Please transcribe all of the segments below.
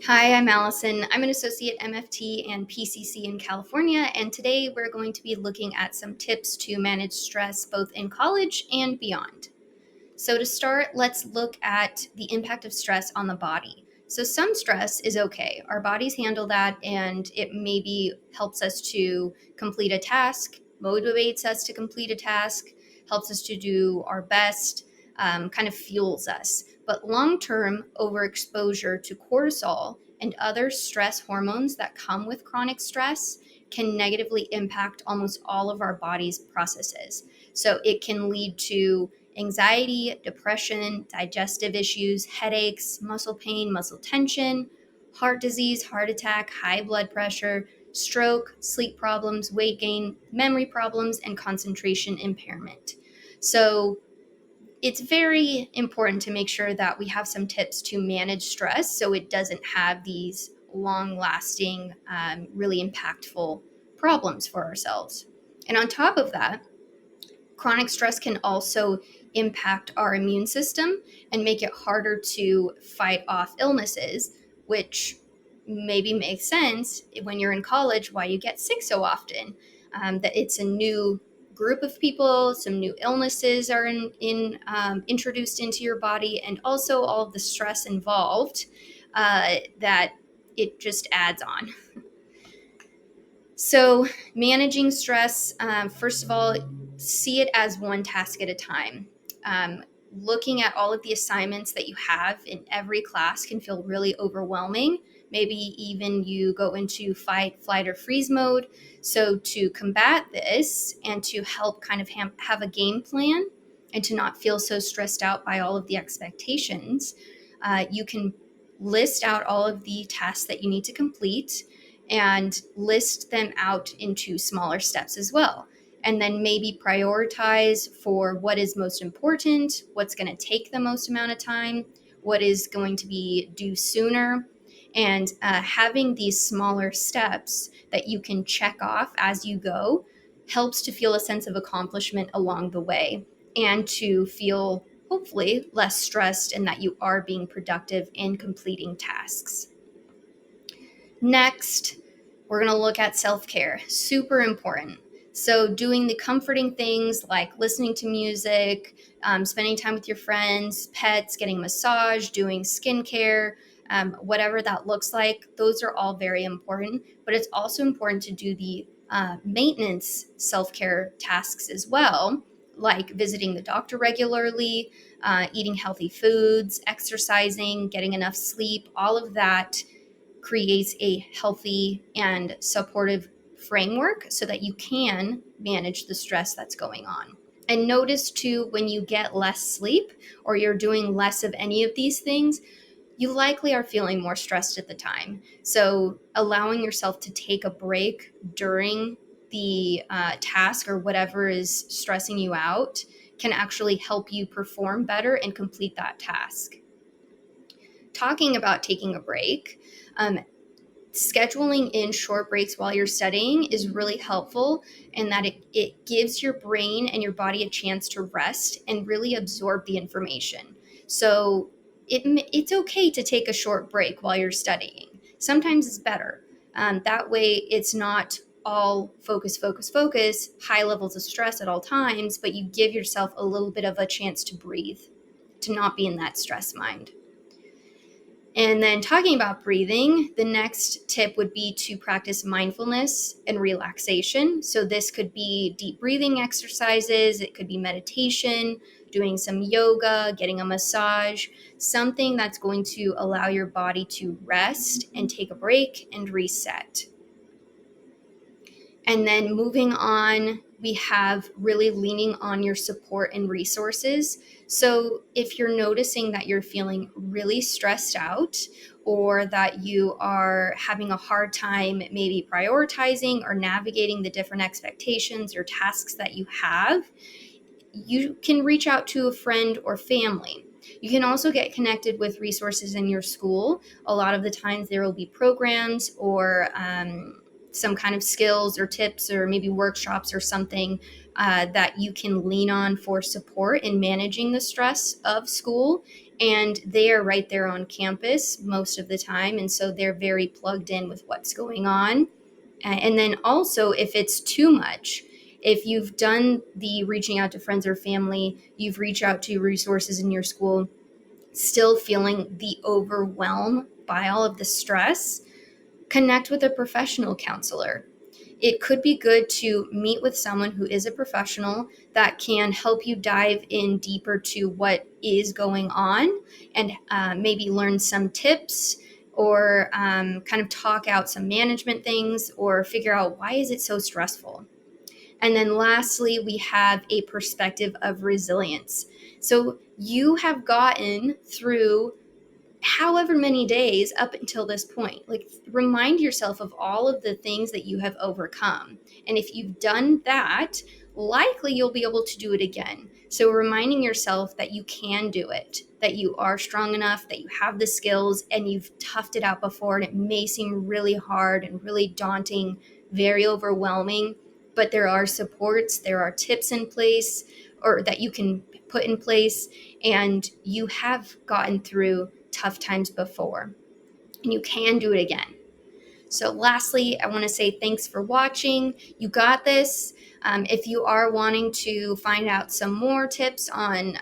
Hi, I'm Allison. I'm an associate MFT and PCC in California, and today we're going to be looking at some tips to manage stress both in college and beyond. So, to start, let's look at the impact of stress on the body. So, some stress is okay. Our bodies handle that, and it maybe helps us to complete a task, motivates us to complete a task, helps us to do our best, kind of fuels us. But long term, overexposure to cortisol and other stress hormones that come with chronic stress can negatively impact almost all of our body's processes. So, it can lead to anxiety, depression, digestive issues, headaches, muscle pain, muscle tension, heart disease, heart attack, high blood pressure, stroke, sleep problems, weight gain, memory problems, and concentration impairment. So, it's very important to make sure that we have some tips to manage stress so it doesn't have these long lasting, really impactful problems for ourselves. And on top of that, chronic stress can also impact our immune system and make it harder to fight off illnesses, which maybe makes sense when you're in college why you get sick so often. That it's a new group of people, some new illnesses are introduced into your body, and also all of the stress involved that it just adds on. So, managing stress, first of all, see it as one task at a time. Um, Looking at all of the assignments that you have in every class can feel really overwhelming. Maybe even you go into fight, flight, or freeze mode. So, to combat this and to help kind of have a game plan and to not feel so stressed out by all of the expectations, you can list out all of the tasks that you need to complete and list them out into smaller steps as well. And then maybe prioritize for what is most important, what's going to take the most amount of time, what is going to be due sooner. And having these smaller steps that you can check off as you go helps to feel a sense of accomplishment along the way and to feel hopefully less stressed and that you are being productive in completing tasks. Next, we're going to look at self-care. Super important. So, doing the comforting things like listening to music, spending time with your friends, pets, getting a massage, doing skincare, whatever that looks like, those are all very important. But it's also important to do the maintenance self-care tasks as well, like visiting the doctor regularly, eating healthy foods, exercising, getting enough sleep. All of that creates a healthy and supportive framework so that you can manage the stress that's going on. And notice too, when you get less sleep or you're doing less of any of these things, you likely are feeling more stressed at the time. So, allowing yourself to take a break during the task or whatever is stressing you out can actually help you perform better and complete that task. Talking about taking a break, um, scheduling in short breaks while you're studying is really helpful in that it gives your brain and your body a chance to rest and really absorb the information. So it's okay to take a short break while you're studying. Sometimes it's better. That way it's not all focus, focus, focus, high levels of stress at all times, but you give yourself a little bit of a chance to breathe, to not be in that stress mind. And then talking about breathing, the next tip would be to practice mindfulness and relaxation. So this could be deep breathing exercises, it could be meditation, doing some yoga, getting a massage, something that's going to allow your body to rest and take a break and reset. And then moving on, we have really leaning on your support and resources. So if you're noticing that you're feeling really stressed out or that you are having a hard time maybe prioritizing or navigating the different expectations or tasks that you have, you can reach out to a friend or family. You can also get connected with resources in your school. A lot of the times there will be programs or some kind of skills or tips or maybe workshops or something that you can lean on for support in managing the stress of school. And they are right there on campus most of the time. And so they're very plugged in with what's going on. And then also, if it's too much, if you've done the reaching out to friends or family, you've reached out to resources in your school, still feeling the overwhelm by all of the stress, connect with a professional counselor. It could be good to meet with someone who is a professional that can help you dive in deeper to what is going on and maybe learn some tips or kind of talk out some management things or figure out why is it so stressful. And then lastly, we have a perspective of resilience. So you have gotten through however many days up until this point. Like, remind yourself of all of the things that you have overcome. And if you've done that, likely you'll be able to do it again. So reminding yourself that you can do it, that you are strong enough, that you have the skills, and you've toughed it out before. And it may seem really hard and really daunting, very overwhelming, but there are supports, there are tips in place or that you can put in place, and you have gotten through tough times before, and you can do it again. So lastly, I want to say thanks for watching. You got this. If you are wanting to find out some more tips on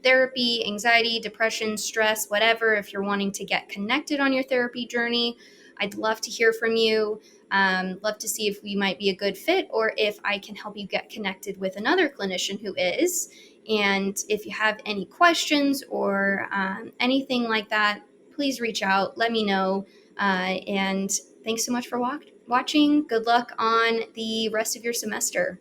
therapy, anxiety, depression, stress, whatever, if you're wanting to get connected on your therapy journey, I'd love to hear from you. Love to see if we might be a good fit or if I can help you get connected with another clinician who is. And if you have any questions or anything like that, please reach out. Let me know. And thanks so much for watching. Good luck on the rest of your semester.